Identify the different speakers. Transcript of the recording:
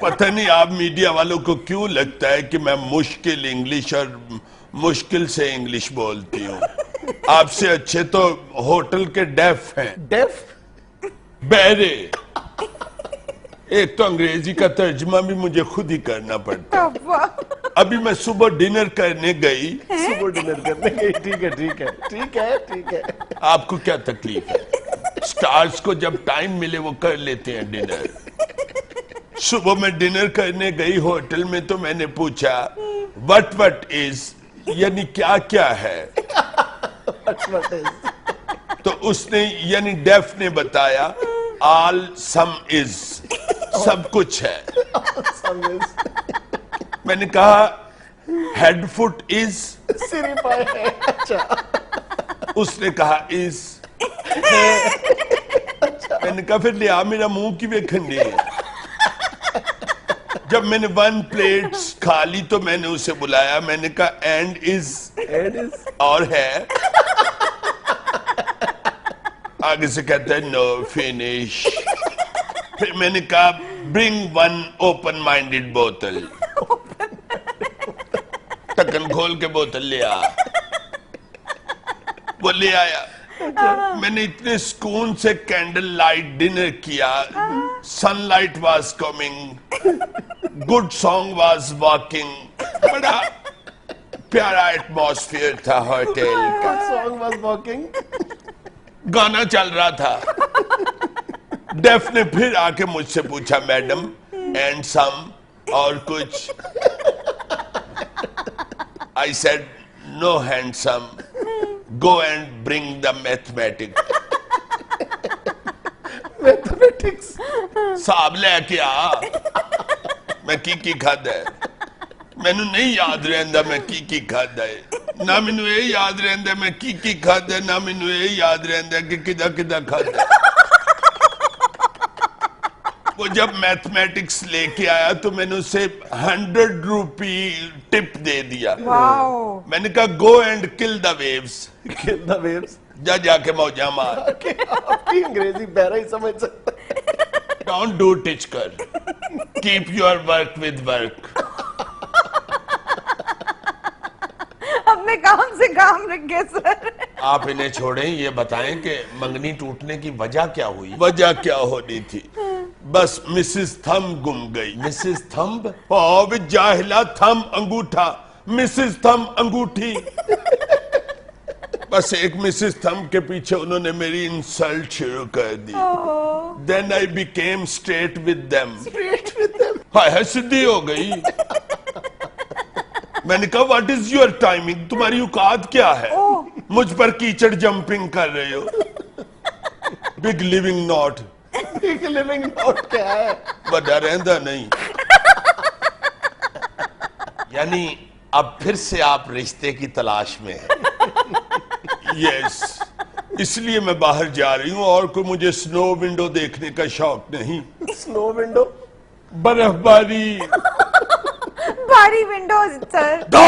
Speaker 1: पता नहीं आप मीडिया वालों को क्यों लगता है कि मैं मुश्किल इंग्लिश और मुश्किल से इंग्लिश बोलती हूँ। आपसे अच्छे तो होटल के डेफ हैं।
Speaker 2: डेफ?
Speaker 1: बहरे। एक तो अंग्रेजी का तर्जुमा भी मुझे खुद ही करना पड़ता है। अभी मैं सुबह डिनर करने गई।
Speaker 2: सुबह डिनर करने गई, ठीक है ठीक है ठीक है ठीक है।
Speaker 1: आपको क्या तकलीफ है? स्टार्स को जब टाइम मिले वो कर लेते हैं डिनर। सुबह मैं डिनर करने गई होटल में तो मैंने पूछा वट इज, यानी क्या क्या है।
Speaker 2: What is?
Speaker 1: तो उसने यानी डेफ ने बताया ऑल सम इज, सब कुछ है।
Speaker 2: Some is.
Speaker 1: मैंने कहा हेड फुट इज,
Speaker 2: सिरी पाए है। अच्छा।
Speaker 1: उसने कहा इज। मैंने कहा फिर लिया मेरा मुंह की वेखंडी है। जब मैंने 1 प्लेट खा ली तो मैंने उसे बुलाया, मैंने कहा एंड इज, और है। आगे से कहता है नो फिनिश। फिर मैंने कहा ब्रिंग 1 ओपन माइंडेड बोतल। ढक्कन खोल के बोतल ले आ। वो ले आया। मैंने इतने सुकून से कैंडल लाइट डिनर किया। Sunlight was coming, good song was walking. बड़ा प्यारा एटमॉस्फेयर था होटल का।
Speaker 2: Song was walking.
Speaker 1: गाना चल रहा था। डेफ ने फिर आके मुझसे पूछा मैडम एंड सम, और कुछ? I said no handsome, go and bring the mathematics.
Speaker 2: Mathematics
Speaker 1: साहब लेके आ। मैं की खादा है, मैनू नहीं याद रहंदा मैं की खादा है। ना मैनू ये याद रहंदा मैं की खादा, ना मैनू ये याद रहंदा कि किदा किदा खादा। वो जब मैथमेटिक्स लेके आया तो मैंने उसे 100 रुपी टिप दे दिया। मैंने कहा go and kill the waves.
Speaker 2: Kill the waves.
Speaker 1: जा जाके मौजा मार।
Speaker 2: आपकी अंग्रेजी बहरा ही समझ सकता है।
Speaker 1: डोंट डू टिच कर, keep your work with work.
Speaker 3: अपने काम से काम रखे सर।
Speaker 1: आप इन्हें छोड़ें, ये बताएं कि मंगनी टूटने की वजह क्या हुई? वजह क्या होनी थी? बस मिसेस थंब गुम गई। Mrs thumb? ओ जाहिला, थंब अंगूठा, मिसेस थंब अंगूठी। बस एक मिसेस थंब के पीछे उन्होंने मेरी इंसल्ट शुरू कर दी। Then I became straight with them.
Speaker 2: Straight with them?
Speaker 1: हाय सीधी हो गई। मैंने कहा व्हाट इज योर टाइमिंग, तुम्हारी औकात क्या है? मुझ पर कीचड़ जंपिंग कर रहे हो। Big living not.
Speaker 2: Big living not क्या है?
Speaker 1: बड़ा रहंदा नहीं। यानी अब फिर से आप रिश्ते की तलाश में हैं। यस, इसलिए मैं बाहर जा रही हूँ, और कोई मुझे स्नो विंडो देखने का शौक नहीं।
Speaker 2: Snow window?
Speaker 1: बर्फबारी।
Speaker 3: बारी विंडोज सर।
Speaker 1: गो